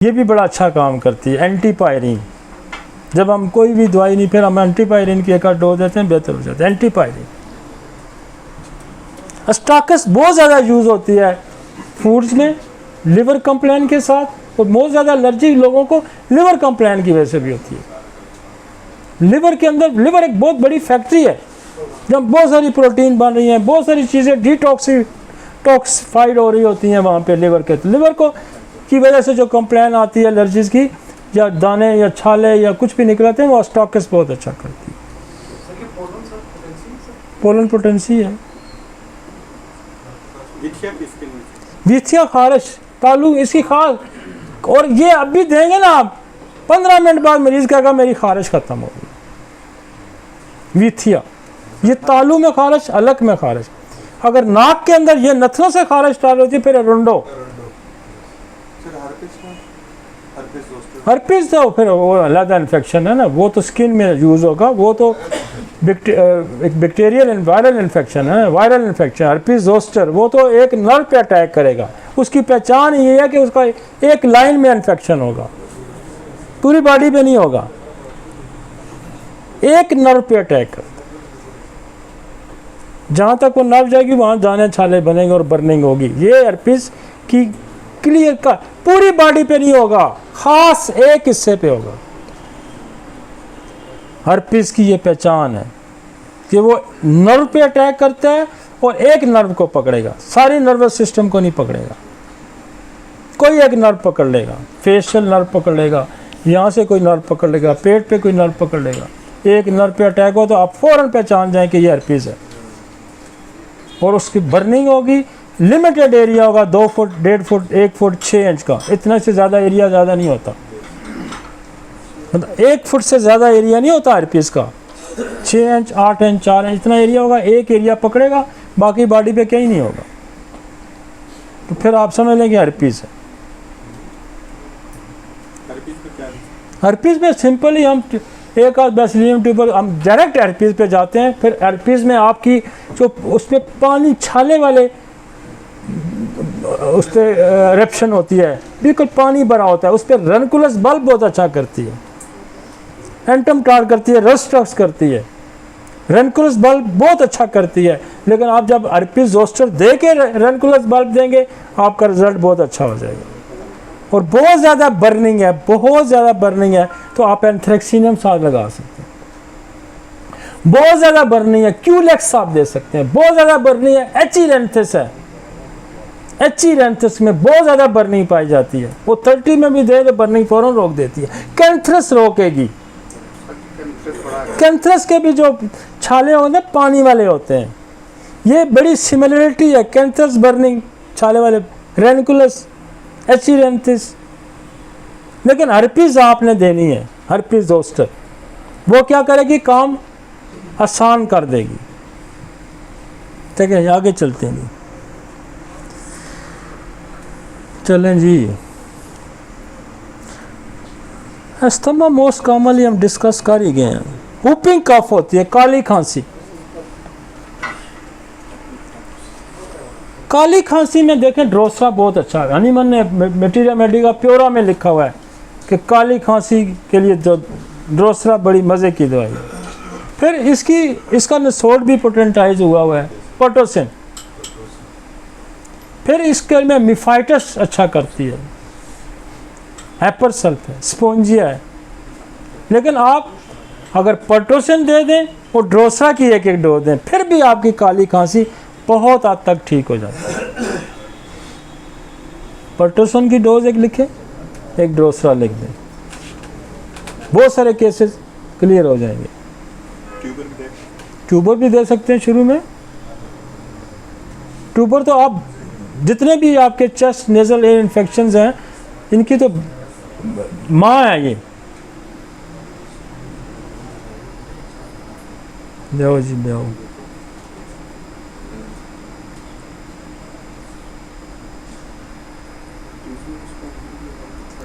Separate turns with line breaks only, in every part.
ये भी बड़ा अच्छा काम करती है। एंटीपायरिन, जब हम कोई भी दवाई नहीं, फिर हम एंटीपायरिन की एक आध डोज देते हैं, बेहतर हो जाता है। एंटीपायरिन, अस्टाकस बहुत ज़्यादा यूज़ होती है फूड्स में लिवर कंप्लेन के साथ, और बहुत ज़्यादा एलर्जी लोगों को लिवर कंप्लेन की वजह से भी होती है। लिवर के अंदर, लिवर एक बहुत बड़ी फैक्ट्री है जब बहुत सारी प्रोटीन बन रही हैं, बहुत सारी चीज़ें डिटॉक्सिफाइड हो रही होती हैं वहाँ पे लिवर के। तो लिवर को की वजह से जो कंप्लेन आती है एलर्जीज की, या दाने या छाले या कुछ भी निकलते हैं, वो अस्टाकस बहुत अच्छा करती है। पोलन पोटेंसी है। विथिया खारिश, तालू, इसकी खाल, और ये अभी देंगे ना आप, 15 मिनट बाद मरीज कहेगा मेरी खारिश खत्म हो गई। विथिया, ये तालू में खारिश, अलग में खारिश। अगर नाक के अंदर ये नथनों से खारिश स्टार्ट होती है, फिर रुंडो। हर्पिस तो फिर वो अलग इन्फेक्शन है ना, वो तो स्किन में यूज़ होगा, वो तो एक बैक्टीरियल वायरल इन्फेक्शन है, वायरल इन्फेक्शन। हर्पिस जोस्टर, वो तो एक नर्व पे अटैक करेगा। उसकी पहचान ये है कि उसका एक लाइन में इन्फेक्शन होगा, पूरी बॉडी पे नहीं होगा, एक नर्व पे अटैक करता। जहाँ तक वो नर्व जाएगी वहाँ दाने छाले बनेंगे और बर्निंग होगी। ये हर्पिस की क्लियर का पूरी बॉडी पे नहीं होगा, खास एक हिस्से पे होगा। हर्पिस की ये पहचान है कि वो नर्व पे अटैक करता है और एक नर्व को पकड़ेगा, सारी नर्वस सिस्टम को नहीं पकड़ेगा। कोई एक नर्व पकड़ लेगा, फेशियल नर्व पकड़ लेगा, यहाँ से कोई नर्व पकड़ लेगा, पेट पे कोई नर्व पकड़ लेगा। एक नर्व पे अटैक हो तो आप फौरन पहचान जाएं कि ये हर्पिस है, और उसकी बर्निंग होगी। लिमिटेड एरिया होगा, 2 फुट, 1.5 फुट, 1 फुट 6 इंच का, इतना से ज़्यादा एरिया ज़्यादा नहीं होता। मतलब 1 फुट से ज़्यादा एरिया नहीं होता हर्पिस का। 6 इंच, 8 इंच, 4 इंच इतना एरिया होगा, एक एरिया पकड़ेगा, बाकी बॉडी पे कहीं नहीं होगा। तो फिर आप समझ लें कि हर्पिस है। हर्पिस में सिंपल ही हम एक आध बेसिलियम ट्यूबर, हम डायरेक्ट हर्पिस पे जाते हैं। फिर हर्पिस में आपकी जो उसमें पानी छाले वाले उस पर एरप्शन होती है, बिल्कुल पानी भरा होता है, उस पर रनकुलस बल्ब बहुत अच्छा करती है, एंटम टार करती है, रस्टक्स करती है, रनकुलस बल्ब बहुत अच्छा करती है। लेकिन आप जब हर्पिस जोस्टर दे के रनकुलस बल्ब देंगे, आपका रिजल्ट बहुत अच्छा हो जाएगा। और बहुत ज़्यादा बर्निंग है, बहुत ज़्यादा बर्निंग है, तो आप एंथ्रेक्सिनियम साथ लगा सकते हैं। बहुत ज़्यादा बर्निंग है, क्यूलेक्स आप दे सकते हैं। बहुत ज़्यादा बर्निंग है, एचिरेंथिस है, एचिरेंथिस में बहुत ज़्यादा बर्निंग पाई जाती है। वो 30 में भी दे तो बर्निंग फौरन रोक देती है। कैंथरस रोकेगी। कैंथरस के भी जो छाले होते हैं पानी वाले होते हैं, ये बड़ी सिमिलरिटी है। कैंथरस बर्निंग छाले वाले, रेनकुलस, एचिरेंथिस। लेकिन हर्पिस आपने देनी है, हर्पिस जोस्टर, वो क्या करेगी, काम आसान कर देगी। ठीक है, आगे चलते हैं जी। चलें जी। अस्थमा मोस्ट कॉमनली हम डिस्कस कर ही गए हैं। वूपिंग कफ होती है, काली खांसी। काली खांसी में देखें ड्रोसरा बहुत अच्छा है। हनीमन ने मटीरियल मेडिका प्योरा में लिखा हुआ है कि काली खांसी के लिए जो ड्रोसरा बड़ी मज़े की दवाई है। फिर इसका नसोड भी पोटेंटाइज हुआ है, पोटोसिन। फिर इसके में मिफाइटस अच्छा करती है, हैपरसल्फ है, स्पोंजिया है। लेकिन आप अगर पोटोसिन दे दें और ड्रोसरा की एक डोज दें, फिर भी आपकी काली खांसी बहुत हद तक ठीक हो जाती है। पोटोसिन की डोज एक लिखें, एक ड्रोसरा लिख दें, बहुत सारे केसेस क्लियर हो जाएंगे। ट्यूबर भी दे सकते हैं शुरू में। ट्यूबर तो आप जितने भी आपके चेस्ट नेजल एयर इन्फेक्शंस हैं, इनकी तो माँ है ये। देओ जी देओ।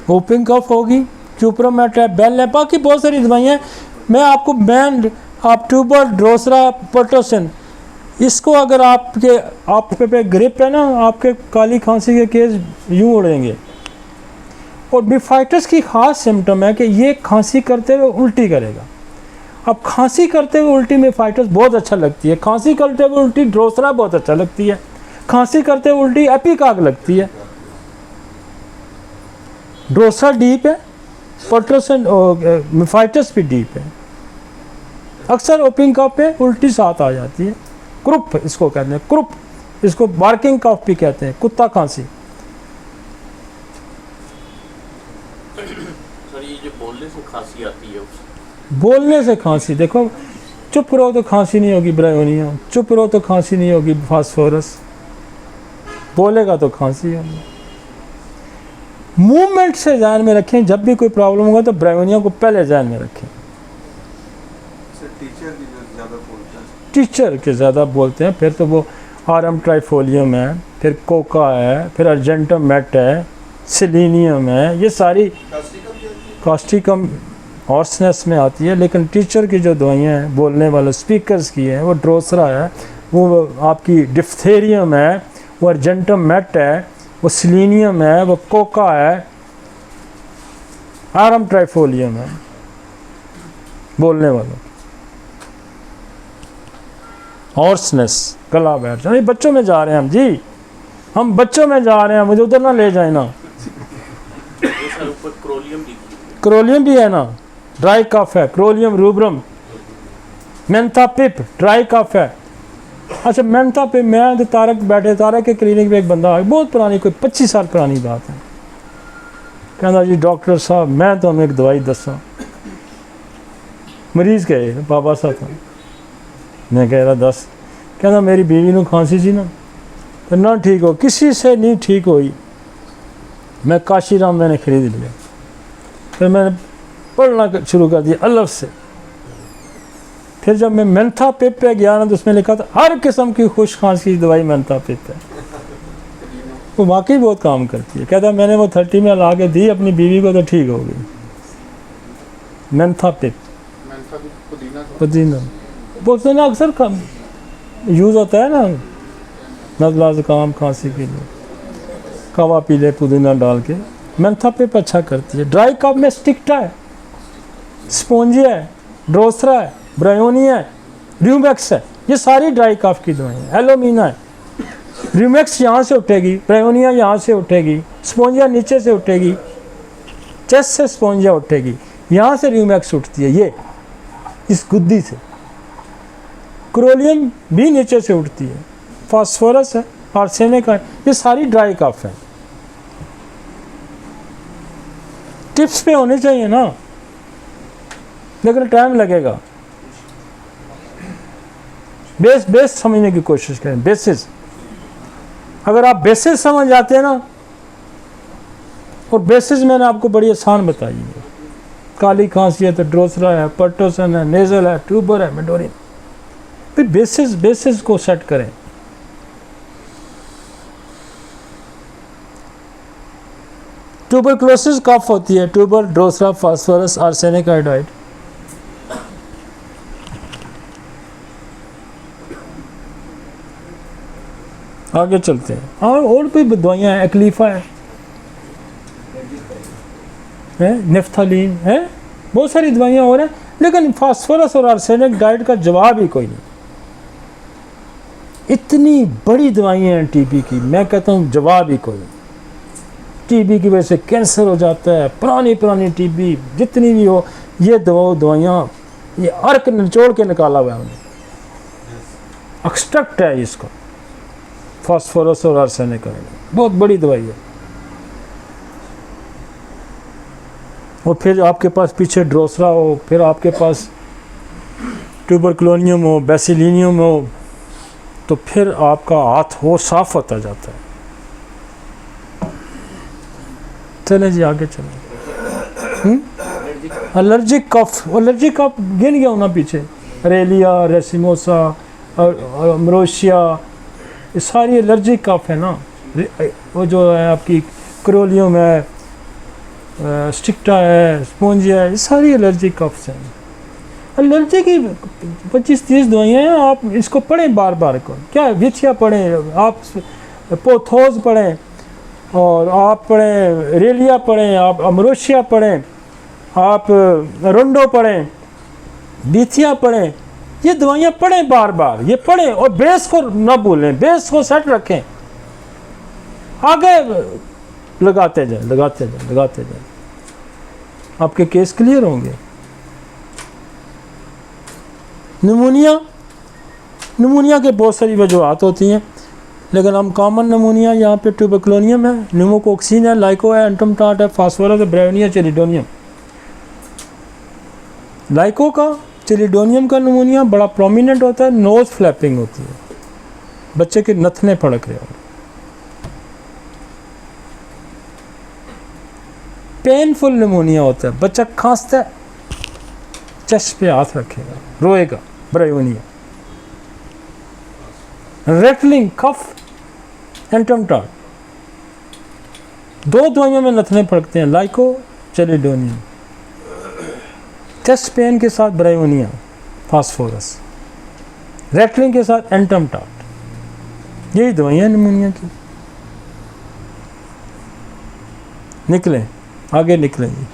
वूपिंग कफ होगी, क्यूप्रोमेट है, बेल है, बाकी बहुत सारी दवाइयाँ। मैं आपको बैंड, आप ट्यूबर, ड्रोसरा, पोटोसिन, इसको अगर आपके पे ग्रिप है ना, आपके काली खांसी के केस यूँ उड़ेंगे। और बिफाइटिस की ख़ास सिम्टम है कि ये खांसी करते हुए उल्टी करेगा। अब खांसी करते हुए उल्टी बिफाइटिस बहुत अच्छा लगती है, खांसी करते हुए उल्टी ड्रोसरा बहुत अच्छा लगती है, खांसी करते हुए उल्टी एपिकाक लगती है। ड्रोसरा डीप है, पर्टसन बिफाइटिस भी डीप है। अक्सर ओपिंग कफ पे उल्टी साथ आ जाती है। क्रुप इसको कहते हैं, क्रुप, इसको बार्किंग कफ भी कहते हैं, कुत्ता खांसी।
सर ये जो बोलने से खांसी आती है,
बोलने से खांसी, देखो चुप रहो तो खांसी नहीं होगी ब्रायोनिया, चुप रहो तो खांसी नहीं होगी फास्फोरस, बोलेगा तो खांसी होगी। मूवमेंट से ध्यान में रखें, जब भी कोई प्रॉब्लम होगा तो ब्रायोनिया को पहले ध्यान में रखें। टीचर के ज़्यादा बोलते हैं, फिर तो वो आरम ट्राइफोलियम है, फिर कोका है, फिर अर्जेंटम मेट है, सेलेनियम है, ये सारी कास्टिकम हॉर्सनेस में आती है। लेकिन टीचर की जो दवाइयाँ हैं बोलने वाले स्पीकर्स की है, वो ड्रोसरा है, वो आपकी डिफ्थेरियम है, वो अर्जेंटम मेट है, वो सेलेनियम है, वो कोका है, आरम ट्राइफोलियम है बोलने वालों। हॉर्सनेस, गला बैठ जाए। बच्चों में जा रहे हैं हम जी, हम बच्चों में जा रहे हैं, मुझे उधर ना ले जाए ना। क्रोलियम भी है ना, ड्राई कफ है, क्रोलियम रूब्रम, मेंथा पिप ड्राई कफ है। अच्छा मेंथा पिप, मैं तो तारक बैठे, तारक के क्लिनिक में एक बंदा आ, बहुत पुरानी, कोई 25 साल पुरानी बात है, कहना जी डॉक्टर साहब मैं तो एक दवाई दसा। मरीज़ कहे बाबा साहब, मैं कह रहा दस, कहना मेरी बीवी को खांसी सी ना, तो ना ठीक हो, किसी से नहीं ठीक हुई, मैं काशी राम मैंने ख़रीद लिया, फिर मैंने पढ़ना शुरू कर दिया अलग से। फिर जब मैं मेंथा पिप पे गया ना, तो उसमें लिखा था हर किस्म की खुश खांसी की दवाई मेंथा पिप है, वो वाकई बहुत काम करती है। कहता मैंने वो 30 में ला के दी अपनी बीवी को, तो ठीक हो गई। मेंथा पिप, पुदीना बोलते ना, अक्सर यूज़ होता है ना नज़ला ज़ुकाम खांसी के लिए, कावा पी ले पुदीना डाल के। मेंथा पिप अच्छा करती है। ड्राई कफ में स्टिक्टा है, स्पोंजिया है, ड्रोसरा है, ब्रायोनिया है, र्यूमेक्स है, ये सारी ड्राई कफ की दवाएं हैं। एलोमीना है, र्यूमेक्स यहाँ से उठेगी, ब्रायोनिया यहाँ से उठेगी, स्पोंजिया नीचे से उठेगी, चेस्ट से स्पोंजिया उठेगी, यहाँ से र्यूमेक्स उठती है, ये इस गुद्दी से। क्रोलियम भी नीचे से उठती है, फास्फोरस है, आर्सेनिक है, ये सारी ड्राई कफ है। टिप्स पे होने चाहिए ना, लेकिन टाइम लगेगा। बेस समझने की कोशिश करें, बेसिस। अगर आप बेसिस समझ जाते हैं ना, और बेसिस मैंने आपको बड़ी आसान बताई है, काली खांसी है तो ड्रोसरा है, पर्टोसन है, नेजल है, ट्यूबर है, मेडोरिन। फिर बेसिस को सेट करें। ट्यूबरक्लोसिस कफ होती है, ट्यूबर, ड्रोसरा, फास्फोरस, आर्सेनिक आयोडाइड। आगे चलते हैं। और भी दवाइयाँ हैं, एक्लीफा है, नेफ्थालीन है, बहुत सारी दवाइयाँ और हैं, लेकिन फास्फोरस और आर्सेनिक डाइट का जवाब ही कोई नहीं। इतनी बड़ी दवाइयाँ हैं टीबी की, मैं कहता हूँ जवाब ही कोई नहीं। टीबी की वजह से कैंसर हो जाता है, पुरानी टीबी जितनी भी हो, ये दवाइयाँ ये अर्क निचोड़ के निकाला हुआ है हमने, एक्सट्रैक्ट है इसका, फास्फोरस और आर्सेनिक, बहुत बड़ी दवाई है। और फिर आपके पास पीछे ड्रोसरा हो, फिर आपके पास ट्यूबरक्लोनियम हो, बेसिलिनियम हो, तो फिर आपका हाथ हो साफ होता जाता है। चले जी आगे चलें। एलर्जिक कफ गिन गया ना पीछे, रेलिया, रेसिमोसा, अमरोशिया, ये सारी एलर्जिक कफ है ना। वो जो है आपकी क्रोलियम है, स्टिक्टा है, स्पोंजिया है, ये सारी एलर्जिक कफ्स हैं। एलर्जी की 25-30 दवाइयाँ हैं, आप इसको पढ़ें बार बार को, क्या विथिया पढ़ें, आप पोथोस पढ़ें, और आप पढ़ें रेलिया पढ़ें, आप अमरोशिया पढ़ें, आप रोंडो पढ़ें, बीथिया पढ़ें, ये दवाइयाँ पढ़ें बार बार, ये पढ़ें और बेस को ना भूलें, बेस को सेट रखें, आगे लगाते जाएं, लगाते जाएं, लगाते जाएं, आपके केस क्लियर होंगे। निमोनिया के बहुत सारी वजूहत होती हैं, लेकिन हम कॉमन निमोनिया यहाँ पे ट्यूबरकुलोनियम है, न्यूमोकोक्सिन है, लाइको है, एंटमटाट है, फास्फोरस है, ब्रायोनिया, चेलिडोनियम। लाइको का, चेलिडोनियम का निमोनिया बड़ा प्रोमिनेंट होता है, नोज फ्लैपिंग होती है, बच्चे के नथने फड़क रहे होंगे। पेनफुल निमोनिया होता है, बच्चा खांसता है, चेस्ट पे हाथ रखेगा, रोएगा, ब्रायोनिया। रेटलिंग, कफ, एंटमटाट, दो दवाइयों में नथने फड़कते हैं, लाइको, चेलिडोनियम। चेस्ट पेन के साथ ब्रायोनिया, फास्फोरस, रेटलिंग के साथ एंटमटाट, यही दवाइयाँ निमोनिया की। निकलें, आगे निकलेंगे।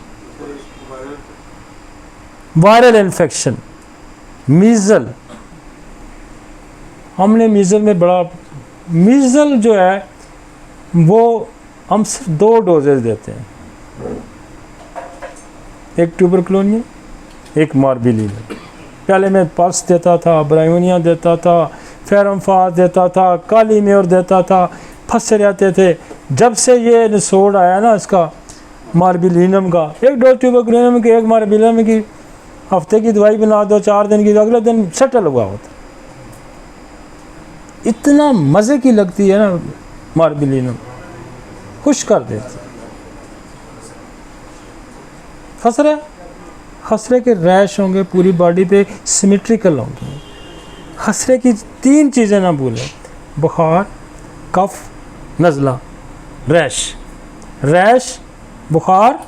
वायरल इन्फेक्शन, मीजल, हमने मीजल में बड़ा, मीजल जो है वो हम सिर्फ 2 डोजेज देते हैं, एक ट्यूबरकुलोनियम, एक मार्बिलिनम। पहले मैं पल्स देता था, ब्रायोनिया देता था, फेरमफास देता था, काली म्योर देता था, फंसे रहते थे। जब से ये निसोड आया ना इसका मार्बिलिनम का, एक डोज ट्यूबरकुलोनियम की, एक मार्बिलिनम की, हफ्ते की दवाई बना दो, 4 दिन की, अगले दिन सेटल हुआ होता। इतना मज़े की लगती है ना मार्बिलिनम, खुश कर देती। खसरे, खसरे के रैश होंगे पूरी बॉडी पे, सिमेट्रिकल होंगे। खसरे की 3 चीज़ें ना भूलें, बुखार, कफ, नज़ला, रैश। रैश, बुखार,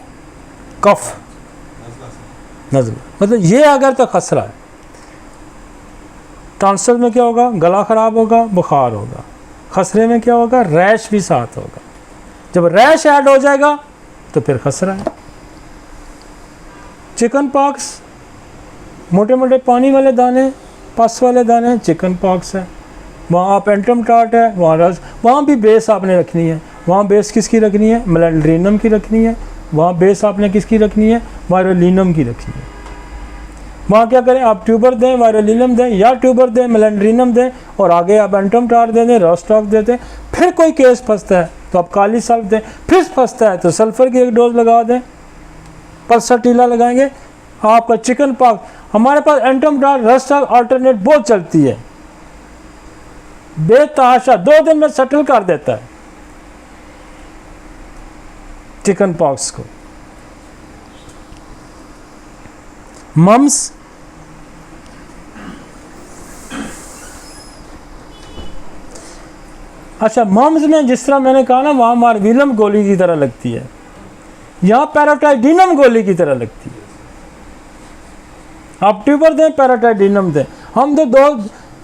कफ, नज़ला, मतलब ये अगर तो खसरा है। टॉन्सिल में क्या होगा, गला ख़राब होगा, बुखार होगा। खसरे में क्या होगा, रैश भी साथ होगा। जब रैश ऐड हो जाएगा तो फिर खसरा है। चिकन पॉक्स, मोटे मोटे पानी वाले दाने, पस वाले दाने, चिकन पॉक्स है। वहाँ आप एंटमटाट है, वहाँ भी बेस आपने रखनी है। वहाँ बेस किसकी रखनी है, मेलेंड्रिनम की रखनी है। वहाँ बेस आपने किसकी रखनी है, वायरोलिनम की रखनी है। वहाँ क्या करें, आप ट्यूबर दें, वायरोलिनम दें, या ट्यूबर दें, मेलेंड्रिनम दें, और आगे आप एंटमटाट दे दें, रोस्टॉक दे दें। फिर कोई केस फंसता है तो आप काली सल्फ दें, फिर फंसता है तो सल्फ़र की 1 डोज लगा दें, पल्सर टीला लगाएंगे। आपका चिकन पॉक्स, हमारे पास एंटमटाट, रोस्टॉक अल्टरनेट बहुत चलती है, बेतहाशा 2 दिन में सेटल कर देता है चिकन पॉक्स को। मम्स, अच्छा मम्स में जिस तरह मैंने कहा ना, वहाँ मार्बिलम गोली की तरह लगती है, यहाँ पैराटाइडिनम गोली की तरह लगती है। आप ट्यूबर दें, पैराटाइडिनम दें। हम तो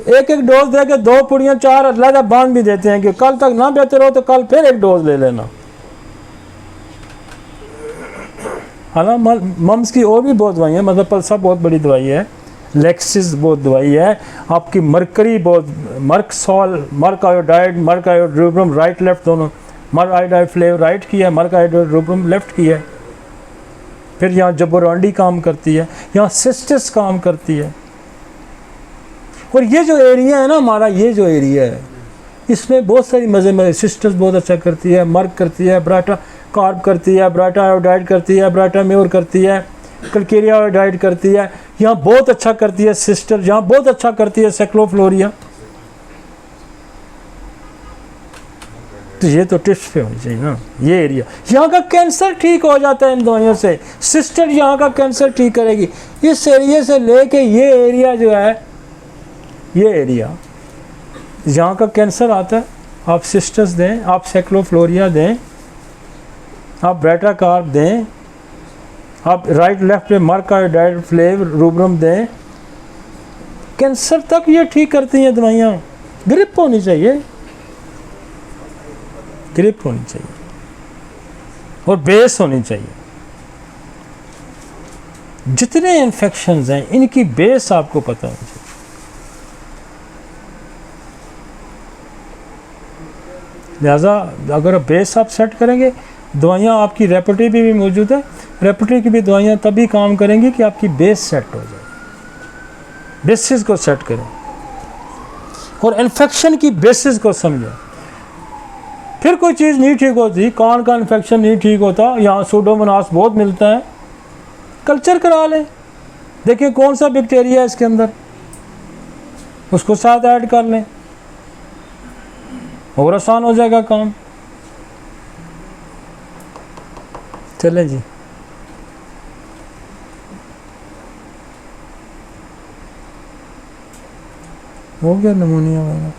एक डोज दे के 2 पुड़ियाँ 4 अलग बांध भी देते हैं कि कल तक ना बेहतर हो तो कल फिर 1 डोज ले लेना। हालांकि मम्स की और भी बहुत दवाई है, मतलब पल्सा बहुत बड़ी दवाई है, लेक्सिस बहुत दवाई है, आपकी मरकरी बहुत, मर्कसॉल, मर्क आयोडाइड, मर्क आयोड्रोब्रम, राइट लेफ्ट दोनों, मर्क आयोडाइड फ्लेव राइट की है, मर्क आयोड्रोब्रम लेफ्ट की है। फिर यहाँ जबोरांडी काम करती है, यहाँ सिस्टस काम करती है। और ये जो एरिया है ना हमारा, ये जो एरिया है इसमें बहुत सारी मज़े सिस्टस बहुत अच्छा करती है, मर्क करती है, ब्राटा कार्ब करती है, ब्राटा आयोडाइड करती है, ब्राटा म्योर करती है, कल्केरिया आयोडाइड करती है। यहाँ बहुत अच्छा करती है सिस्टर, यहाँ बहुत अच्छा करती है साइक्लोफ्लोरिया। तो ये तो टिप्स पे होनी चाहिए ना, ये एरिया। यहाँ का कैंसर ठीक हो जाता है इन दवाइयों से, सिस्टर यहाँ का कैंसर ठीक करेगी। इस एरिया से लेके ये एरिया जो है, ये एरिया यहाँ का कैंसर आता है, आप सिस्टर्स दें, आप साइक्लोफ्लोरिया दें, आप ब्राटा कार्ब दें, आप राइट लेफ्ट पे मर्क आयोडाइड फ्लेव रूब्रम दें, कैंसर तक ये ठीक करती हैं दवाइयाँ। ग्रिप होनी चाहिए, ग्रिप होनी चाहिए। और बेस होनी चाहिए। जितने इन्फेक्शंस हैं इनकी बेस आपको पता होनी चाहिए। लिहाजा अगर बेस आप सेट करेंगे, दवाइयाँ आपकी रेपरेटरी भी मौजूद है, रेपरेटरी की भी दवाइयाँ तभी काम करेंगी कि आपकी बेस सेट हो जाए। बेसिस को सेट करें और इन्फेक्शन की बेसिस को समझें। फिर कोई चीज़ नहीं ठीक होती, कान का इन्फेक्शन नहीं ठीक होता, यहाँ सूडोमोनास बहुत मिलता है, कल्चर करा लें, देखिए कौन सा बैक्टीरिया है इसके अंदर, उसको साथ ऐड कर लें और आसान हो जाएगा काम। चलें जी। हो गया नमूनिया वाला।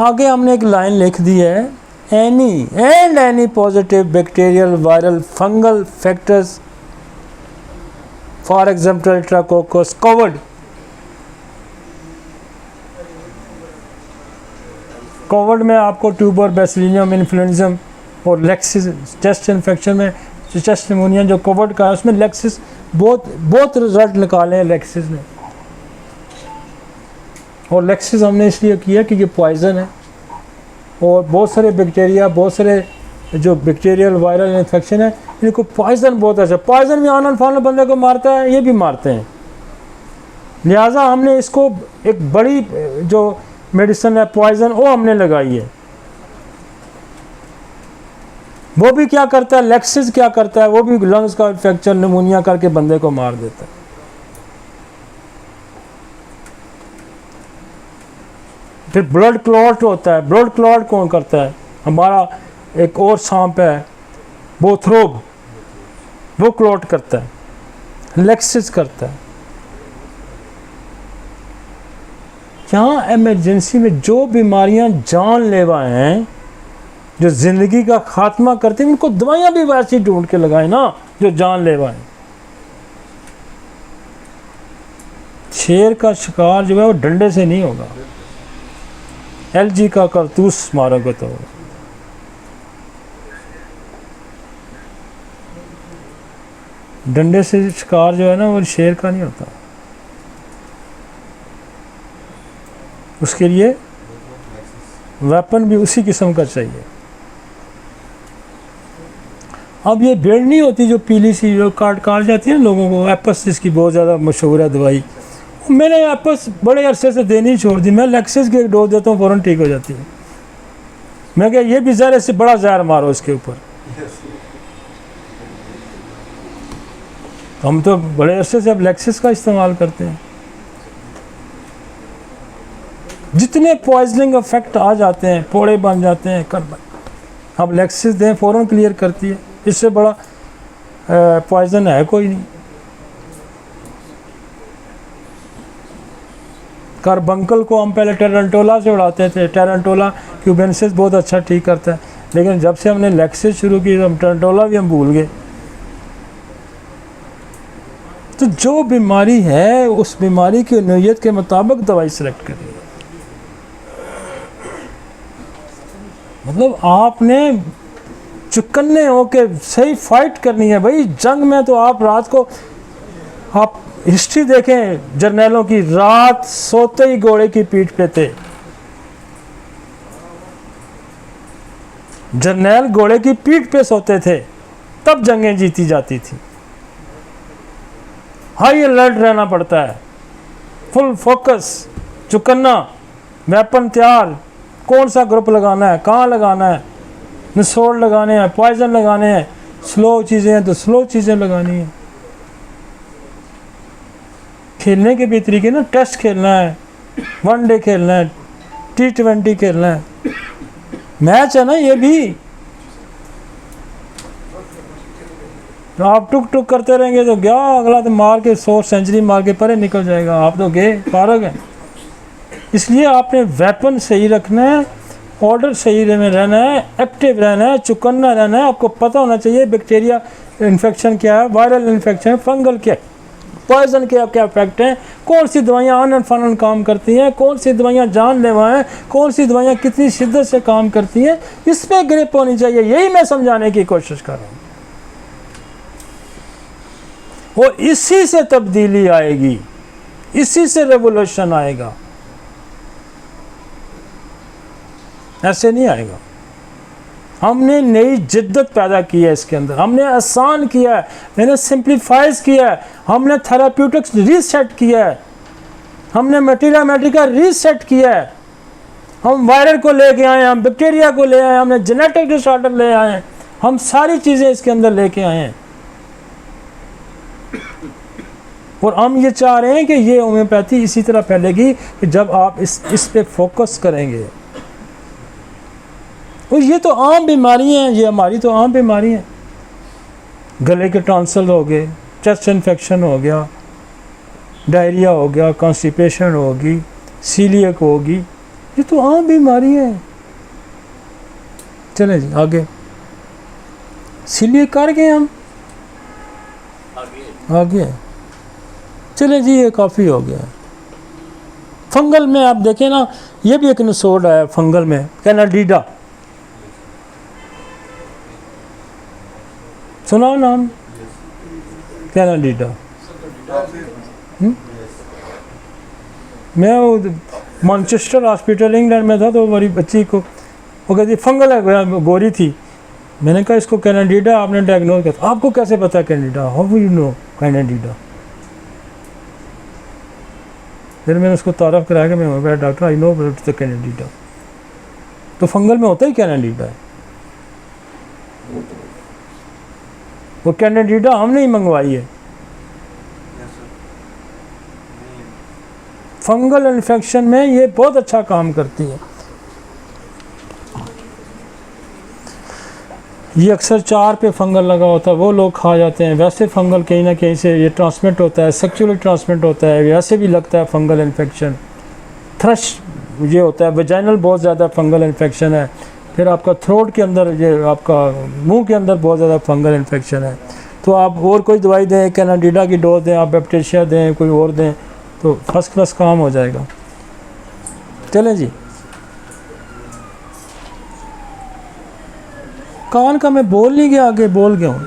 आगे हमने एक लाइन लिख दी है, any positive bacterial viral fungal factors for example ट्राकोकस कवर्ड। कोविड में आपको ट्यूबर बैसिलियम इन्फ्लुएंजा और लेक्सिस, चेस्ट इन्फेक्शन में चेस्ट निमोनिया जो कोविड का है उसमें लेक्सिस बहुत रिजल्ट निकाले हैं लेक्सिस ने। और लेक्सिस हमने इसलिए किया कि ये पॉइजन है और बहुत सारे बैक्टीरिया, बहुत सारे जो बैक्टीरियल वायरल इन्फेक्शन है इनको पॉइजन बहुत अच्छा, पॉइजन भी आनन फानन बंदे को मारता है, ये भी मारते हैं। लिहाजा हमने इसको एक बड़ी जो मेडिसिन है पॉइजन वो हमने लगाई है। वो भी क्या करता है, लेक्सिस क्या करता है, वो भी लंग्स का इन्फेक्शन निमोनिया करके बंदे को मार देता है। फिर ब्लड क्लॉट होता है। ब्लड क्लॉट कौन करता है? हमारा एक और सांप है बोथरोब, वो क्लॉट करता है, लेक्सिस करता है। यहाँ इमरजेंसी में जो बीमारियां जानलेवा हैं, जो ज़िंदगी का खात्मा करते हैं, उनको दवाइयाँ भी वैसी ढूंढ के लगाए ना जो जानलेवा हैं। शेर का शिकार जो है वो डंडे से नहीं होगा, एलजी का कारतूस मारोगे तो। डंडे से शिकार जो है ना वो शेर का नहीं होता। उसके लिए वेपन भी उसी किस्म का चाहिए। अब ये बेड़ नहीं होती जो पीली सी जो काट जाती है ना लोगों को, एपस जिसकी बहुत ज़्यादा मशहूर है दवाई, मैंने एपस बड़े अरसे से देनी छोड़ दी। मैं लेक्सिस की एक डोज देता हूँ, फ़ौरन ठीक हो जाती है। मैं क्या ये भी ज़हर से बड़ा जहर मारो इसके ऊपर। हम तो बड़े अरसे से अब लेक्सिस का इस्तेमाल करते हैं। जितने पॉइजनिंग इफेक्ट आ जाते हैं, फोड़े बन जाते हैं, कर अब लेक्सिस दें फ़ौरन क्लियर करती है। इससे बड़ा पॉइजन है कोई नहीं। कार्बंकल को हम पहले टेरेंटोला से उड़ाते थे, टेरेंटोला क्यूबेंसिस बहुत अच्छा ठीक करता है, लेकिन जब से हमने लेक्सिस शुरू की हम टेरेंटोला भी हम भूल गए। तो जो बीमारी है उस बीमारी की नौइयत के मुताबिक दवाई सेलेक्ट करिए। मतलब आपने चुकन्ने होके सही फाइट करनी है भाई। जंग में तो आप रात को, आप हिस्ट्री देखें जर्नैलों की, रात सोते ही घोड़े की पीठ पे थे। जर्नैल घोड़े की पीठ पे सोते थे, तब जंगें जीती जाती थी। हाई अलर्ट रहना पड़ता है, फुल फोकस, चुकन्ना, वेपन तैयार, कौन सा ग्रुप लगाना है, कहाँ लगाना है, निसोड़ लगाने हैं, पॉइजन लगाने हैं, स्लो चीज़ें हैं तो स्लो चीज़ें लगानी है। खेलने के भी तरीके ना, टेस्ट खेलना है, वनडे खेलना है, T20 खेलना है, मैच है ना ये भी। तो आप टुक टुक करते रहेंगे तो क्या अगला तो मार के 100 सेंचुरी मार के परे निकल जाएगा, आप तो गए फारग हैं। इसलिए आपने वेपन सही रखना है, ऑर्डर सही में रहना है, एक्टिव रहना है, चुकन्ना रहना है। आपको पता होना चाहिए बैक्टीरिया इन्फेक्शन क्या है, वायरल इन्फेक्शन, फंगल क्या है। पॉइजन के क्या इफेक्ट हैं, कौन सी दवाइयाँ अनन फनन काम करती हैं, कौन सी दवाइयाँ जानलेवा हैं, कौन सी दवाइयाँ कितनी शिद्दत से काम करती हैं, इस पर ग्रिप होनी चाहिए। यही मैं समझाने की कोशिश कर रहा हूँ। और इसी से तब्दीली आएगी, इसी से रेवोल्यूशन आएगा, ऐसे नहीं आएगा। हमने नई जिद्दत पैदा की है इसके अंदर, हमने आसान किया है, मैंने सिंप्लीफाइज किया है, हमने थेराप्यूटिक्स रीसेट किया है, हमने मटीरियल मेडिका रीसेट किया है। हम वायरल को लेके आए, हम बैक्टीरिया को ले आए, हमने जेनेटिक डिसऑर्डर ले आए हैं, हम सारी चीज़ें इसके अंदर लेके आए हैं। और हम ये चाह रहे हैं कि ये होम्योपैथी इसी तरह फैलेगी कि जब आप इस पे फोकस करेंगे। और ये तो आम बीमारियां हैं, ये हमारी तो आम बीमारी हैं। गले के टॉन्सिल हो गए, चेस्ट इन्फेक्शन हो गया, डायरिया हो गया, कॉन्स्टिपेशन होगी, सीलियक होगी, ये तो आम बीमारियां हैं। चलें जी आगे, सीलियक कर गए हम, आगे चले जी, ये काफ़ी हो गया। फंगल में आप देखें ना, ये भी एक नसोड है फंगल में, कैनाडीडा, सुना नाम कैनाडीडा। मैं वो मैनचेस्टर हॉस्पिटल इंग्लैंड में था, तो हमारी बच्ची को वो कहती फंगल है, गोरी थी। मैंने कहा इसको कैनाडीडा आपने डायग्नोज किया, आपको कैसे पता कैनाडीडा, हाउ यू नो कैनाडीडा। फिर मैंने उसको तारफ़ कराया कि मैं डॉक्टर आई नो द कैनाडीडा। तो फंगल में होता ही कैनाडीडा है। वो कैनाडीडा हमने ही मंगवाई है। फंगल इन्फेक्शन में ये बहुत अच्छा काम करती है। ये अक्सर चार पे फंगल लगा होता है, वो लोग खा जाते हैं। वैसे फंगल कहीं ना कहीं से ये ट्रांसमिट होता है, सेक्सुअली ट्रांसमिट होता है, वैसे भी लगता है फंगल इन्फेक्शन। थ्रश ये होता है, वेजाइनल बहुत ज़्यादा फंगल इन्फेक्शन है। फिर आपका थ्रोट के अंदर, ये आपका मुंह के अंदर बहुत ज़्यादा फंगल इन्फेक्शन है। तो आप और कोई दवाई दें, कैनाडीडा की डोज दें, आप बैप्टिशिया दें, कोई और दें, तो फर्स्ट क्लास काम हो जाएगा। चलें जी, कान का मैं बोल नहीं गया, आगे बोल गया हूँ।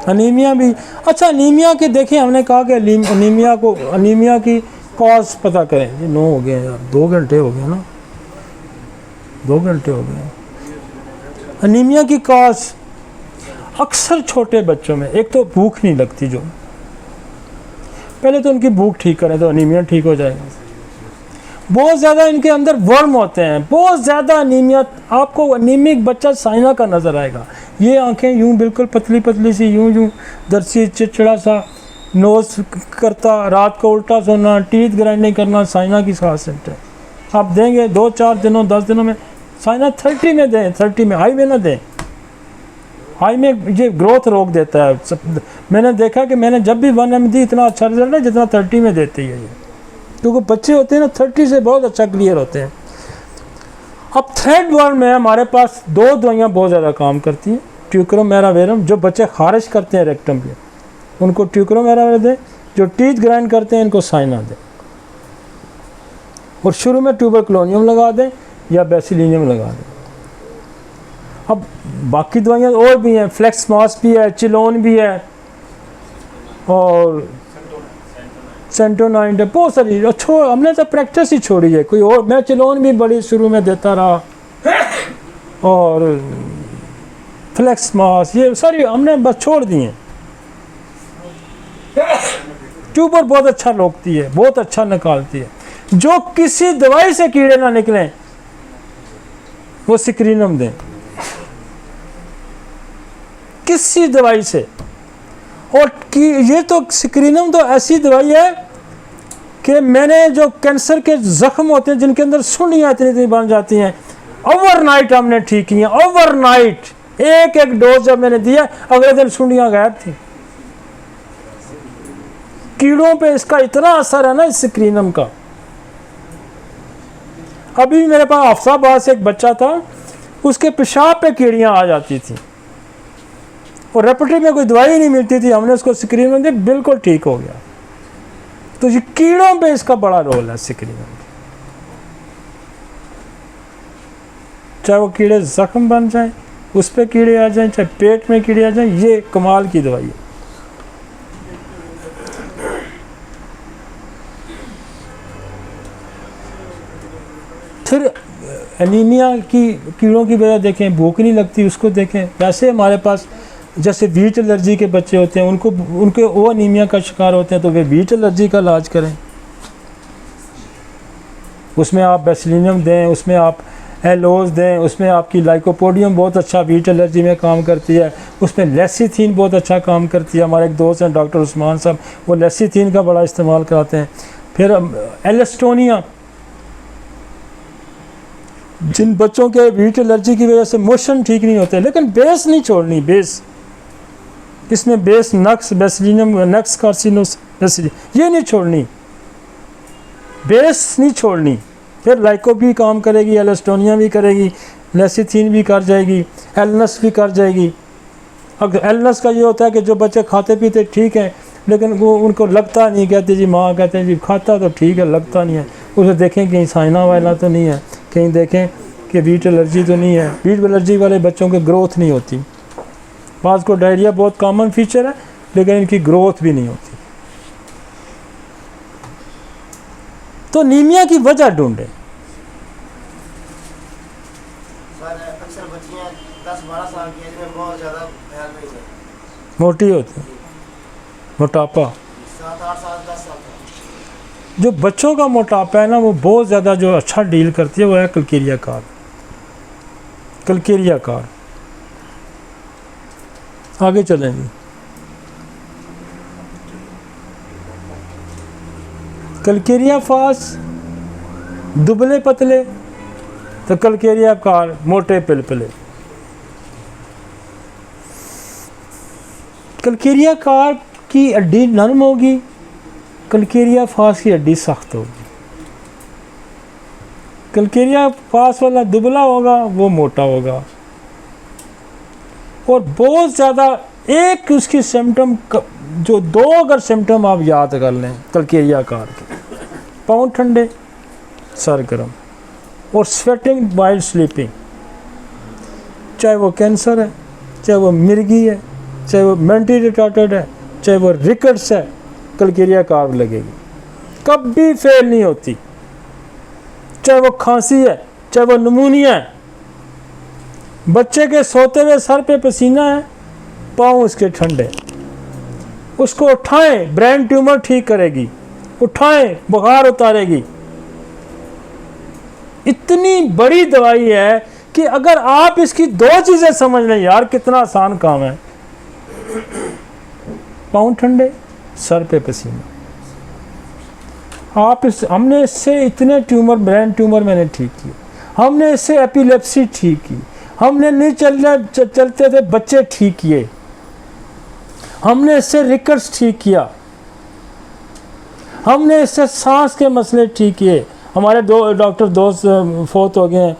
अनीमिया भी अच्छा, अनीमिया के देखें, हमने कहा कि अनीमिया की कॉज पता करें। ये 9 हो गए यार, 2 घंटे हो गए ना, 2 घंटे हो गए। अनीमिया की कॉज अक्सर छोटे बच्चों में, एक तो भूख नहीं लगती, जो पहले तो उनकी भूख ठीक करें तो अनीमिया ठीक हो जाएगा। बहुत ज़्यादा इनके अंदर वर्म होते हैं, बहुत ज़्यादा अनीमिया, आपको अनीमिक बच्चा साइना का नज़र आएगा। ये आंखें यूं बिल्कुल पतली पतली सी, यूं दरसी, चिड़चिड़ा सा, नोज करता, रात को उल्टा सोना, टीथ ग्राइंडिंग करना, साइना की खासियत है। आप देंगे 2-4 दिनों 10 दिनों में, साइना 30 में दें, 30 में, हाई में ना दें। हाई में ये ग्रोथ रोक देता है। मैंने देखा कि मैंने जब भी 1 mg दी, इतना अच्छा रिजल्ट है जितना 30 में देती है ये, क्योंकि बच्चे होते हैं ना 30 से बहुत अच्छा क्लियर होते हैं। अब थ्रेड वर्म में हमारे पास 2 दवाइयाँ बहुत ज़्यादा काम करती हैं। ट्यूक्रोमेरावेरम, जो बच्चे खारिज करते हैं रेक्टम पे, उनको ट्यूक्रोमेरावेरम दें। जो टीथ ग्राइंड करते हैं, इनको साइना दें। और शुरू में ट्यूबरक्लोनियम लगा दें या बेसिलिनियम लगा दें। अब बाकी दवाइयाँ और भी हैं, फ्लेक्स मास भी है, चिलोन भी है, और सेंटोनाइन है, बहुत सारी। हमने तो प्रैक्टिस ही छोड़ी है, कोई और। मैं चिलोन भी बड़ी शुरू में देता रहा, और फ्लेक्स मास, ये सारी हमने बस छोड़ दी हैं। ट्यूबर बहुत अच्छा रोकती है, बहुत अच्छा निकालती है। जो किसी दवाई से कीड़े ना निकलें, वो सिक्रीनम दें, किसी दवाई से। और ये तो सिक्रीनम तो ऐसी दवाई है कि मैंने जो कैंसर के जख्म होते हैं, जिनके अंदर सुंडियाँ इतनी बन जाती हैं, ओवरनाइट हमने ठीक किया। ओवरनाइट एक डोज जब मैंने दिया, अगले दिन सुंडियाँ गायब थी। कीड़ों पे इसका इतना असर है ना, इस सिक्रीनम का। अभी मेरे पास हफ्साबाद से एक बच्चा था, उसके पेशाब पे कीड़ियाँ आ जाती थी, और रेपरेटरी में कोई दवाई नहीं मिलती थी, हमने उसको स्क्रीन में दी, बिल्कुल ठीक हो गया। तो ये कीड़ों पे इसका बड़ा रोल है स्क्रीन में, चाहे वो कीड़े जख्म बन जाए, उस पे कीड़े आ जाएं, चाहे पेट में कीड़े आ जाएं, ये कमाल की दवाई है। फिर एनीमिया की कीड़ों की वजह देखें, भूख नहीं लगती, उसको देखें। वैसे हमारे पास जैसे वीट एलर्जी के बच्चे होते हैं, उनके वो एनीमिया का शिकार होते हैं, तो वे वीट एलर्जी का इलाज करें। उसमें आप बेसिलियम दें, उसमें आप एलोज दें, उसमें आपकी लाइकोपोडियम बहुत अच्छा वीट एलर्जी में काम करती है, उसमें लेसिथीन बहुत अच्छा काम करती है। हमारे एक दोस्त हैं डॉक्टर उस्मान साहब, वो लेसिथीन का बड़ा इस्तेमाल कराते हैं। फिर एलेस्टोनिया, जिन बच्चों के वीट एलर्जी की वजह से मोशन ठीक नहीं होते, लेकिन बेस नहीं छोड़नी, बेस, इसमें बेस नक्स बेसिलियम नक्स कार्सिनोस ये नहीं छोड़नी, बेस नहीं छोड़नी। फिर लाइको भी काम करेगी, एलेस्टोनिया भी करेगी, लेसिथीन भी कर जाएगी, एलनस भी कर जाएगी। अब एलनस का ये होता है कि जो बच्चे खाते पीते ठीक हैं, लेकिन वो उनको लगता नहीं, कहते जी माँ कहते हैं जी खाता तो ठीक है, लगता नहीं है। उसे देखें कहीं साइना वाला तो नहीं है, कहीं देखें कि वीट एलर्जी तो नहीं है। वीट एलर्जी वाले बच्चों की ग्रोथ नहीं होती, बाज़ को डायरिया बहुत कॉमन फीचर है, लेकिन इनकी ग्रोथ भी नहीं होती। तो नीमिया की वजह ढूंढें।
अक्सर बच्चियां 10-12 साल की एज में बहुत ज़्यादा ख्याल नहीं है,
मोटी होती, मोटापा।
7-8 साल 10 साल का।
जो बच्चों का मोटापा है ना, वो बहुत ज़्यादा जो अच्छा डील करती है वो है कलकेरिया कार। कलकेरिया कार आगे चलेंगे। कलकेरिया फास दुबले पतले, तो कलकेरिया कार मोटे पिलपिले। कलकेरिया कार की हड्डी नरम होगी, कलकेरिया फास की हड्डी सख्त होगी। कलकेरिया फास वाला दुबला होगा, वो मोटा होगा। और बहुत ज़्यादा एक उसकी सिम्टम, जो 2 अगर सिम्टम आप याद कर लें कलकेरिया कार के, पाँव ठंडे, सर गर्म और स्वेटिंग वाइल स्लीपिंग, चाहे वो कैंसर है, चाहे वो मिर्गी है, चाहे वो मेंटली रिटार्टेड है, चाहे वो रिकट्स है, कलकेरिया कार लगेगी, कभी फेल नहीं होती। चाहे वो खांसी है, चाहे वो निमोनिया है, बच्चे के सोते हुए सर पे पसीना है, पाँव उसके ठंडे, उसको उठाएं, ब्रेन ट्यूमर ठीक करेगी, उठाएं, बुखार उतारेगी। इतनी बड़ी दवाई है कि अगर आप इसकी 2 चीज़ें समझ लें, यार कितना आसान काम है। पाँव ठंडे, सर पे पसीना। हमने इससे इतने ट्यूमर, ब्रेन ट्यूमर मैंने ठीक किए, हमने इससे एपिलेप्सी ठीक की, हमने नहीं चलते थे बच्चे ठीक किए, हमने इससे रिकट्स ठीक किया, हमने इससे सांस के मसले ठीक किए। हमारे 2 डॉक्टर दोस्त फोत हो गए हैं,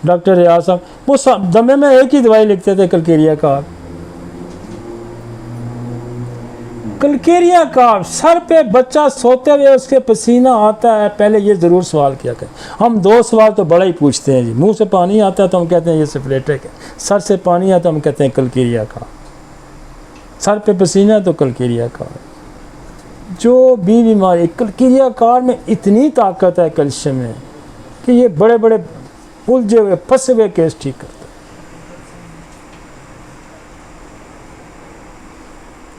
डॉक्टर रियाज साहब, वो दमे में एक ही दवाई लिखते थे, Calcarea car. Calcarea car, sir पे बच्चा सोते हुए उसके पसीना आता है, पहले ये ज़रूर सवाल किया करें। हम 2 सवाल तो बड़ा ही पूछते हैं जी, मुंह से पानी आता है तो हम कहते हैं ये सिफिलिटिक है, सर से पानी आता है तो हम कहते हैं कलकेरिया कार, सर पे पसीना तो कलकेरिया कार। जो भी बीमारी, कलकेरिया कार में इतनी ताकत है कैल्शियम में कि ये बड़े बड़े उलझे हुए फंसे हुए केस ठीक करता है।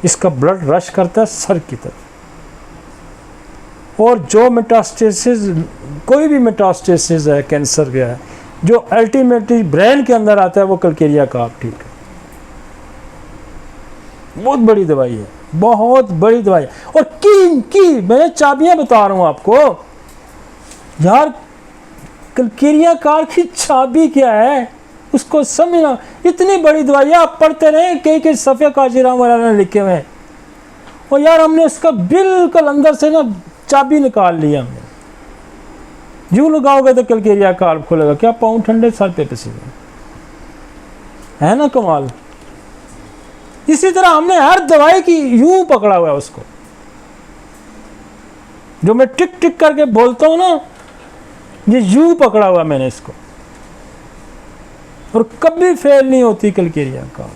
इसका ब्लड रश करता है सर की तरफ, और जो मेटास्टेसिस, कोई भी मेटास्टेसिस है कैंसर का है, जो अल्टीमेटली ब्रेन के अंदर आता है, वो कलकेरिया कार ठीक है। बहुत बड़ी दवाई है, बहुत बड़ी दवाई है। और की मैं चाबियां बता रहा हूं आपको यार, कलकेरिया कार की चाबी क्या है उसको समझना। इतनी बड़ी दवाई आप पढ़ते रहे, कई सफ़े काजीराम वाला ने लिखे हुए हैं, और यार हमने इसका बिल्कुल अंदर से ना चाबी निकाल लिया। हमने यूँ लगाओगे तो कलकेरिया कार खुलेगा। क्या पाँव ठंडे, सर पे पसीना, है ना कमाल। इसी तरह हमने हर दवाई की यूं पकड़ा हुआ है उसको, जो मैं टिक टिक करके बोलता हूं ना, ये यूं पकड़ा हुआ मैंने इसको, और कभी फेल नहीं होती कलकेरिया का।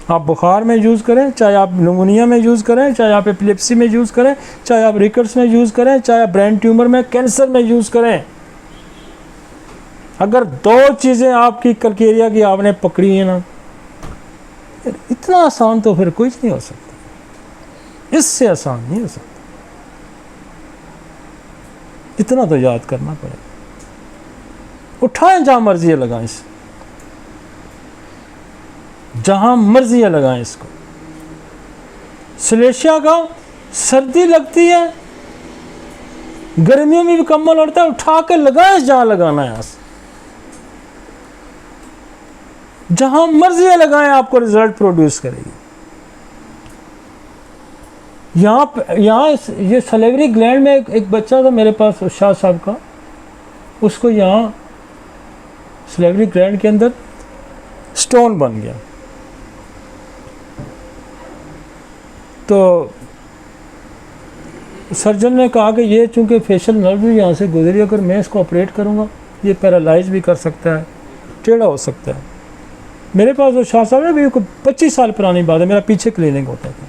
आप बुखार में यूज़ करें, चाहे आप निमोनिया में यूज़ करें, चाहे आप एपिलेप्सी में यूज़ करें, चाहे आप रिकट्स में यूज़ करें, चाहे आप ब्रेन ट्यूमर में, कैंसर में यूज़ करें, अगर 2 चीज़ें आपकी कलकेरिया की आपने पकड़ी है ना, इतना आसान तो फिर कुछ नहीं हो सकता, इससे आसान नहीं हो सकता। इतना तो याद करना पड़ेगा। उठाएं जहां मर्जी लगाएं इसे, जहां मर्जी लगाएं इसको। सलेशिया का सर्दी लगती है, गर्मियों में भी कम्बल उड़ता है, उठा के लगाएं जहां लगाना है, जहां मर्जी लगाएं, आपको रिजल्ट प्रोड्यूस करेगी। यहाँ ये सलेवरी ग्लैंड में एक बच्चा था मेरे पास, शाह साहब का, उसको यहाँ सलेवरी ग्लैंड के अंदर स्टोन बन गया। तो सर्जन ने कहा कि ये चूंकि फेशियल नर्व भी यहाँ से गुजरी, अगर मैं इसको ऑपरेट करूँगा ये पैरालाइज भी कर सकता है, टेढ़ा हो सकता है। मेरे पास वो शाह साहब है, भी 25 साल पुरानी बात है, मेरा पीछे क्लिनिक होता था।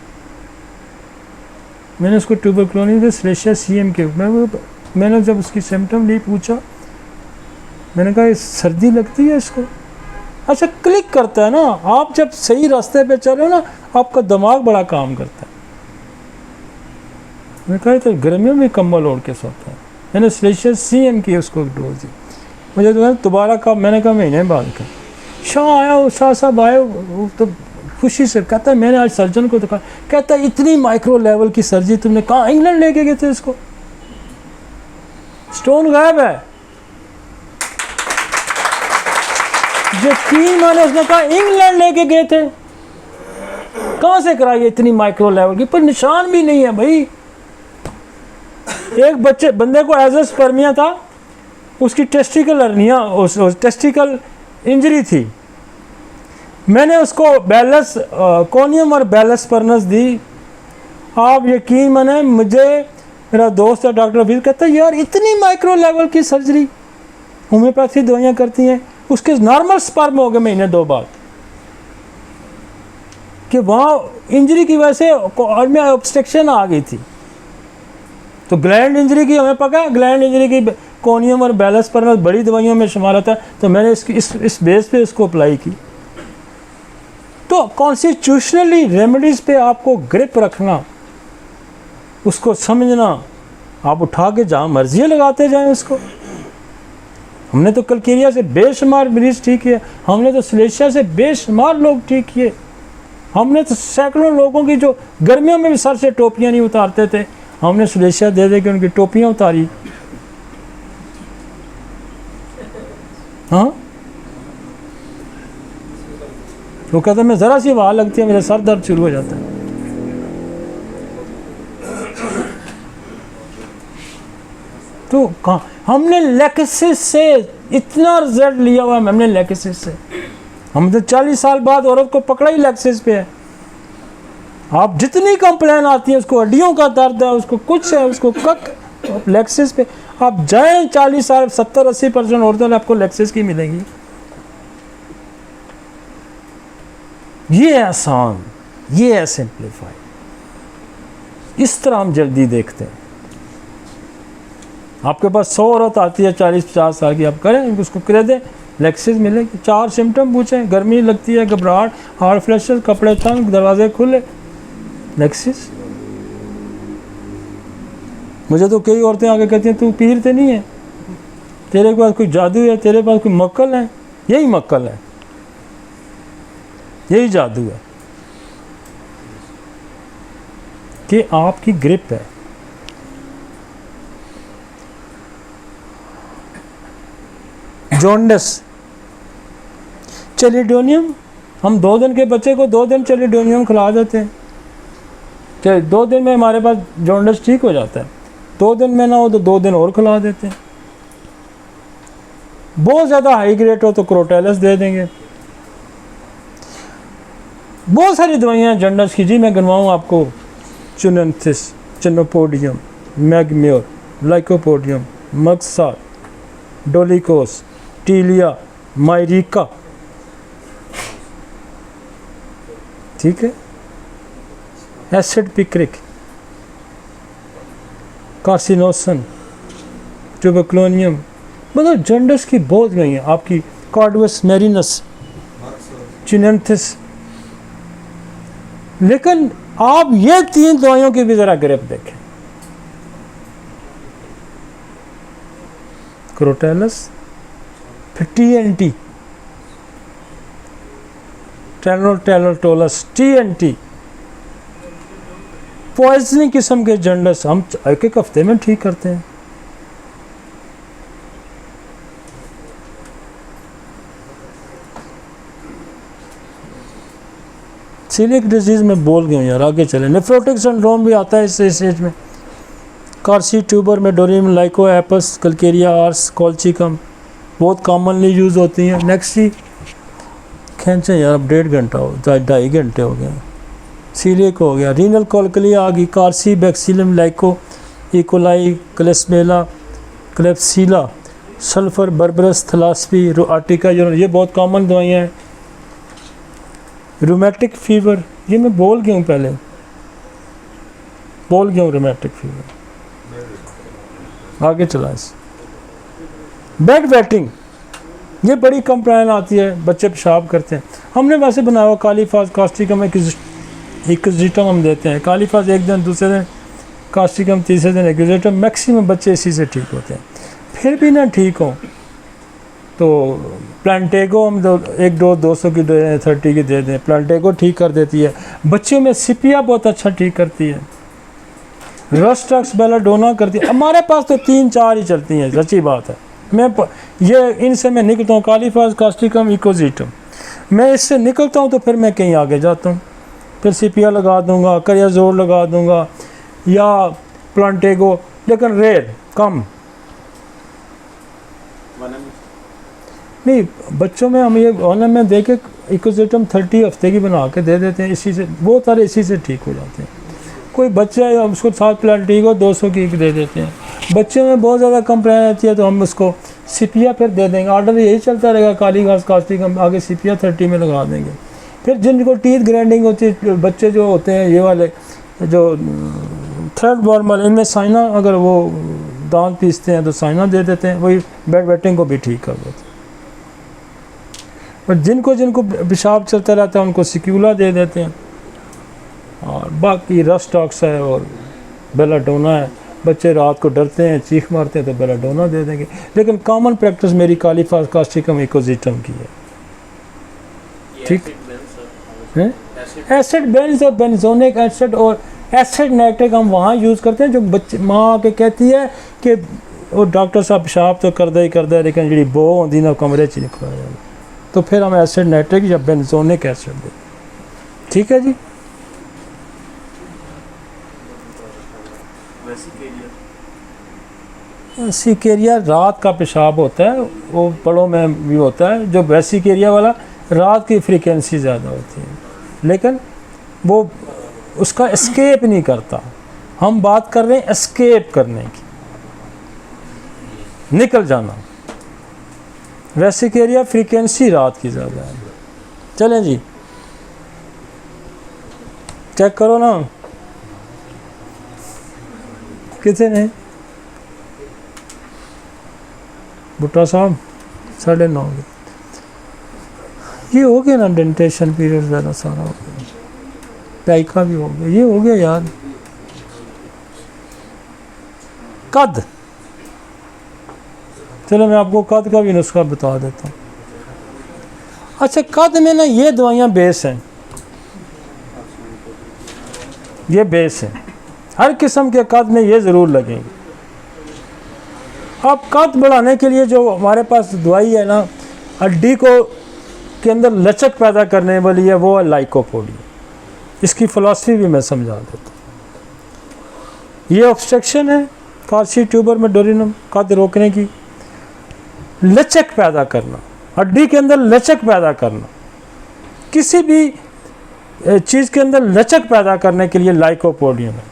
मैंने उसको ट्यूबरक्लोसिस सलेशिया CM के, मैंने जब उसकी सिम्टम ली, पूछा, मैंने कहा सर्दी लगती है इसको? अच्छा, क्लिक करता है ना, आप जब सही रास्ते पे चल रहे हो ना, आपका दिमाग बड़ा काम करता है। मैंने कहा तो गर्मियों में कम्बल ओढ़ के सोता है। मैंने सलेशिया CM की उसको डोज दी, मुझे तो दोबारा कहा, मैंने कहा महीने बाद का। शाह आया, शाह साहब आए, तो खुशी से कहता है मैंने आज सर्जन को दिखाया, कहता है इतनी माइक्रो लेवल की सर्जरी तुमने कहाँ, इंग्लैंड लेके गए थे इसको, स्टोन गायब है। यकीन माने, उसने कहा इंग्लैंड लेके गए थे, कहाँ से कराई इतनी माइक्रो लेवल की, पर निशान भी नहीं है भाई। एक बंदे को एजोस्पर्मिया था, उसकी टेस्टिकल हर्निया, टेस्टिकल इंजरी थी। मैंने उसको बैलस कोनियम और बैलस परनस दी। आप यकीन माने, मुझे मेरा दोस्त है डॉक्टर अफीज, कहता है यार इतनी माइक्रो लेवल की सर्जरी, होम्योपैथी दवाइयाँ करती हैं, उसके नॉर्मल स्पर्म हो गए महीने 2 बाद, कि वहाँ इंजरी की वजह से और में ऑब्स्ट्रक्शन आ गई थी। तो ग्लैंड इंजरी की हमें पता है, ग्लैंड इंजरी की कोनियम और बैलस परनस बड़ी दवाइयों में शुमार होता है। तो मैंने इस बेस पे इसको अप्लाई की। तो कॉन्स्टिट्यूशनली रेमेडीज़ पे आपको ग्रिप रखना, उसको समझना, आप उठा के जहाँ मर्जी लगाते जाएं उसको। हमने तो कलकेरिया से बेशुमार मरीज ठीक किए, हमने तो सलेशिया से बेशुमार लोग ठीक किए, हमने तो सैकड़ों लोगों की जो गर्मियों में भी सर से टोपियाँ नहीं उतारते थे, हमने सलेशिया दे दे के उनकी टोपियाँ उतारी। हाँ, वो कहता है मैं ज़रा सी हवा लगती है मेरा सर दर्द शुरू हो जाता है। तो कहाँ हमने लेक्सिस से इतना रिजल्ट लिया हुआ है, हमने लेक्सिस से, हम तो 40 साल बाद औरत को पकड़ा ही लेक्सिस पे है। आप जितनी कंप्लेन आती है, उसको हड्डियों का दर्द है, उसको कुछ है, उसको कक, लेक्सिस पे आप जाएं, 40 साल 70-80% औरतें आपको लेक्सिस की मिलेंगी। ये है आसान, ये है सिंप्लीफाई। इस तरह हम जल्दी देखते हैं। आपके पास 100 औरत आती है 40-50 साल की, आप करें उसको कर दें, लेक्सिस मिलेगी। 4 सिम्टम पूछें, गर्मी लगती है, घबराहट, हार्ट फ्लैशेस, कपड़े तंग, दरवाजे खुले, लेक्सिस। मुझे तो कई औरतें आगे कहती हैं तू पीर तो नहीं है, तेरे पास कोई जादू है, तेरे पास कोई मक्कल है। यही मक्कल है, यही जादू है कि आपकी ग्रिप है। जॉन्डिस, चेलिडोनियम, हम 2 दिन के बच्चे को 2 दिन चेलिडोनियम खिला देते हैं, 2 दिन में हमारे पास जॉन्डिस ठीक हो जाता है। 2 दिन में ना हो तो 2 दिन और खिला देते हैं। बहुत ज़्यादा हाई ग्रेड हो तो क्रोटेलस दे देंगे। बहुत सारी दवाइयाँ हैं जंडस की जी, मैं गिनवाऊँ आपको। चुनंथिस, चिनोपोडियम, मैगम्योर, लाइकोपोडियम, मक्सा, डोलिकोस, टीलिया, मायरिका, ठीक है, एसिड पिक्रिक, कार्सिनोसन, ट्यूबरक्लोनियम, मतलब जंडस की बहुत गई हैं आपकी। कार्डवस मैरिनस, चिनेंथिस। लेकिन आप ये 3 दवाइयों की भी जरा ग्रेप देखें, क्रोटेलस, फिर TNT, टेनोटेलोटोलस, TNT, पॉइजनिंग किस्म के जंडस हम एक हफ्ते में ठीक करते हैं। सीलिक डिजीज में बोल गए यार, आगे चले। नेफ्रोटिक सिंड्रोम भी आता है इस स्टेज में। कार्सी ट्यूबर में डोरियम, लाइको, एपस, कल्केरिया, आर्स, कॉल्चिकम बहुत कॉमनली यूज़ होती हैं। नेक्स्ट ही खींचे यार, अब 1.5 घंटा हो, 2.5 घंटे हो गए। सीलिक हो गया, रीनल कोलकली आ गई, कार्सी, bacillinum, lyco, E coli, klebsiella, klebsiella, sulphur, berberis, thlaspi, urtica, ये बहुत कॉमन दवाइयाँ हैं। रूमेटिक फीवर, ये मैं बोल गया हूँ पहले, बोल गया हूँ रूमेटिक फीवर। आगे चला इस बेड वेटिंग, ये बड़ी कंप्लेन आती है, बच्चे पेशाब करते हैं। हमने वैसे बनाया हुआ कालीफास, कास्टिकम, एक्जिटम हम देते हैं। कालीफास एक दिन, दूसरे दिन कास्टिकम, तीसरे दिन एक्जिटम। मैक्सिमम बच्चे इसी से ठीक होते हैं। फिर भी ना ठीक हो तो प्लांटेगो हम 1 डोज 200 की दे दें, 30 की दे दें। प्लांटेगो ठीक कर देती है। बच्चों में सिपिया बहुत अच्छा ठीक करती है। रस्टक्स, बेलाडोना करती है। हमारे पास तो 3-4 ही चलती हैं, सच्ची बात है। ये इनसे मैं निकलता हूँ, कालीफास, कास्टिकम, इकोजिटम। मैं इससे निकलता हूँ तो फिर मैं कहीं आगे जाता हूँ, फिर सिपिया लगा दूंगा, करियाजोर लगा दूंगा या प्लांटेगो, लेकिन रेयर, कम नहीं। बच्चों में हम ये ऑनलाइन में देखे इकोजिटम 30 हफ्ते की बना के दे देते हैं। इसी से बहुत सारे इसी से ठीक हो जाते हैं। कोई बच्चा है उसको 7 प्लांटेगो 200 की दे देते हैं। बच्चे में बहुत ज़्यादा कंप्लेन आती है तो हम उसको सिपिया फिर दे देंगे। ऑर्डर यही चलता रहेगा, काली घास, कास्टिकम, आगे सिपिया 30 में लगा देंगे। फिर जिनको टीथ ग्राइंडिंग होती है, बच्चे जो होते हैं ये वाले जो थर्ड नॉर्मल, इनमें साइना, अगर वो दांत पीसते हैं तो साइना दे देते हैं, वही बेड वेटिंग को भी ठीक कर देते हैं। और जिनको पेशाब चलता रहता है उनको सिक्यूला दे देते हैं। और बाकी रस्टॉक्स है और बेलाडोना है। बच्चे रात को डरते हैं, चीख मारते हैं तो बेलाडोना दे देंगे। लेकिन कॉमन प्रैक्टिस मेरी कालीफास, कास्टिकम, इकोजिटम की है। ठीक है। एसिड बेंज और बेंजोनिक एसिड और एसिड नाइट्रिक हम वहाँ यूज़ करते हैं जो बच्चे माँ आके कहती है कि वो डॉक्टर साहब पेशाब तो करदा ही करदा है लेकिन जी बो होंदी ना कमरे च निकल जाए, तो फिर हम एसिड नाइट्रिक या बेंजोनिक एसिड दें। ठीक है जी। वेसिकेरिया रात का पेशाब होता है, वो बड़ों में भी होता है। जो वेसिकेरिया वाला रात की फ्रीक्वेंसी ज़्यादा होती है, लेकिन वो उसका एस्केप नहीं करता। हम बात कर रहे हैं एस्केप करने की, निकल जाना। वेसिकेरिया फ्रीक्वेंसी रात की ज़्यादा है। चलें जी, चेक करो ना कितने भुट्टा साहब 9:30। ये हो गया ना, डेंटेशन पीरियड ज़्यादा सारा हो गया, टाइका भी हो गया, ये हो गया यार। कद, चलो मैं आपको कद का भी नुस्खा बता देता हूँ। अच्छा, कद में ना ये दवाइयाँ बेस हैं, ये बेस है। हर किस्म के कद में ये ज़रूर लगेंगे। अब कद बढ़ाने के लिए जो हमारे पास दवाई है ना, हड्डी को के अंदर लचक पैदा करने वाली है, वो है लाइकोपोडियम। इसकी फ़िलॉसफी भी मैं समझा देता हूँ। ये ऑब्स्ट्रक्शन है कार्सी ट्यूबर में डोरिनम, कद रोकने की, लचक पैदा करना, हड्डी के अंदर लचक पैदा करना। किसी भी चीज़ के अंदर लचक पैदा करने के लिए लाइकोपोडियम है।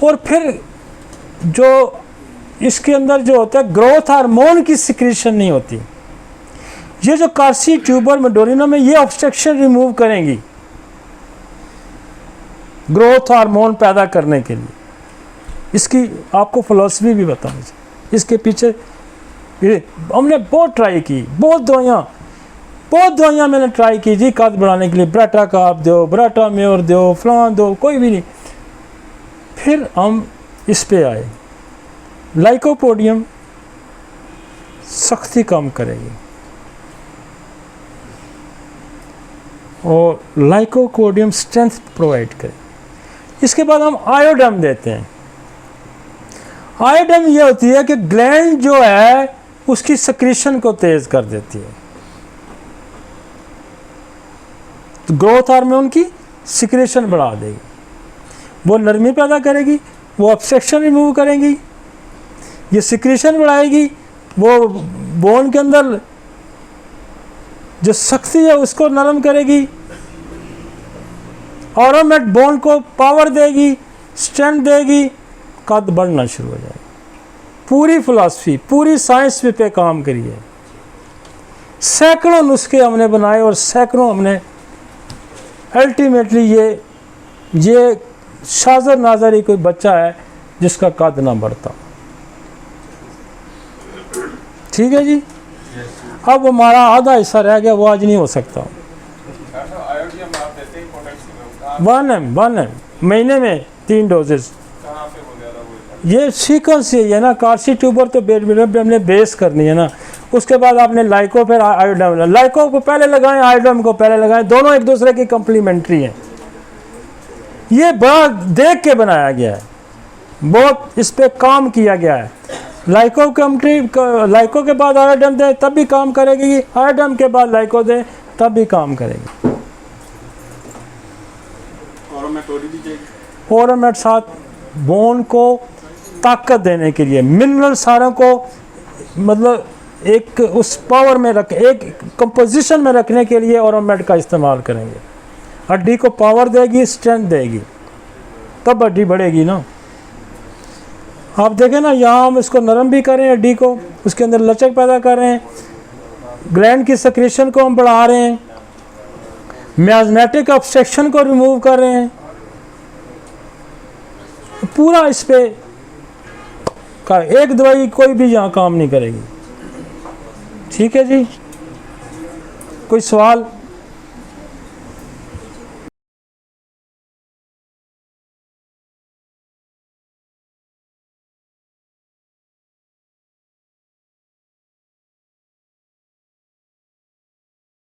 और फिर जो इसके अंदर जो होता है ग्रोथ हार्मोन की सिक्रीशन नहीं होती। ये जो कार्सी ट्यूबर मेडोरिनम है ये ऑब्स्ट्रक्शन रिमूव करेंगी ग्रोथ हार्मोन पैदा करने के लिए। इसकी आपको फिलॉसफी भी बतानी चाहिए। इसके पीछे हमने बहुत ट्राई की, बहुत दवाइयाँ मैंने ट्राई की जी कद बढ़ाने के लिए, ब्राटा काप दो, ब्राटा म्योर दो, फलां दो, कोई भी नहीं। फिर हम इस पे आए, लाइकोपोडियम सख्ती कम करेगी और लाइकोपोडियम स्ट्रेंथ प्रोवाइड करेगी। इसके बाद हम आयोडम देते हैं। आयोडम ये होती है कि ग्लैंड जो है उसकी सक्रीशन को तेज कर देती है, तो ग्रोथ हार्मोन की सिक्रेशन बढ़ा देगी, वो नरमी पैदा करेगी, वो ऑब्स्ट्रक्शन रिमूव करेंगी, ये सिक्रेशन बढ़ाएगी, वो बोन के अंदर जो शक्ति है उसको नरम करेगी, ऑरोमेट बोन को पावर देगी, स्ट्रेंथ देगी, कद बढ़ना शुरू हो जाएगा। पूरी फिलॉसफी, पूरी साइंस पे काम करिए। सैकड़ों नुस्खे हमने बनाए और सैकड़ों हमने अल्टीमेटली ये शाजर नाजर ही कोई बच्चा है जिसका कद ना बढ़ता। ठीक है जी। अब हमारा आधा हिस्सा रह गया, वो आज नहीं हो सकता। 1 एम महीने में 3 डोजेस। ये सीक्वेंस है ना, कार्सी ट्यूबर तो हमने बेस करनी है ना, उसके बाद आपने लाइको फिर आयोडम, लाइको को पहले लगाएं, आयोडम को पहले लगाएं, दोनों एक दूसरे की कंप्लीमेंट्री हैं। ये बड़ा देख के बनाया गया है, बहुत इस पे काम किया गया है। लाइको के बाद आयोडम दे तब भी काम करेगी, आयोडम के बाद लाइको दे तब भी काम करेगी। ऑरोमेट साथ बोन को ताकत देने के लिए, मिनरल सारों को मतलब एक उस पावर में रख, एक कंपोजिशन में रखने के लिए ऑरोमेट का इस्तेमाल करेंगे। हड्डी को पावर देगी, स्ट्रेंथ देगी, तब हड्डी बढ़ेगी ना। आप देखें ना, यहाँ हम इसको नरम भी करें हड्डी को, उसके अंदर लचक पैदा कर रहे हैं, ग्लैंड की सक्रीशन को हम बढ़ा रहे हैं, मियाज़मेटिक ऑब्स्ट्रक्शन को रिमूव कर रहे हैं। पूरा इस पे का एक दवाई कोई भी यहाँ काम नहीं करेगी। ठीक है जी, कोई सवाल?